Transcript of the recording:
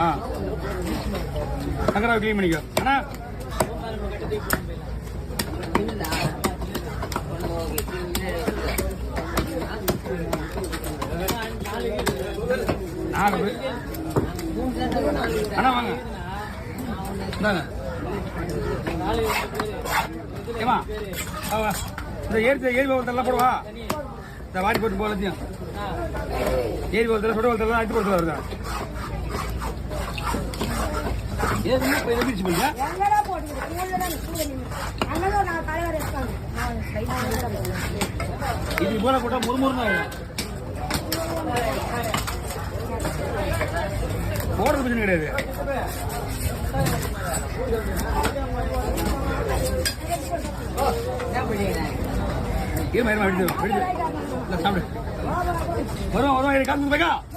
ஆ சங்கராவை clean பண்ணிக்கோ அண்ணா. அண்ணா வாங்க இந்தாங்க ஏமா இந்த ஏரி போகிறதெல்லாம் போடுவா. இந்த வாடி போட்டு போகலத்தையும் ஏரி போகிறதுல சுட போகிறதுல அடித்து போகிறது வருதா ஏற்கனவே இப்போ எதிர்த்து பண்ணுங்க. இது போல போட்டால் முறுமுறுன்னு ஆகும். போடுறது பிரச்சனை கிடையாது. சாப்பிடு வருவோம் வருவோம் காசு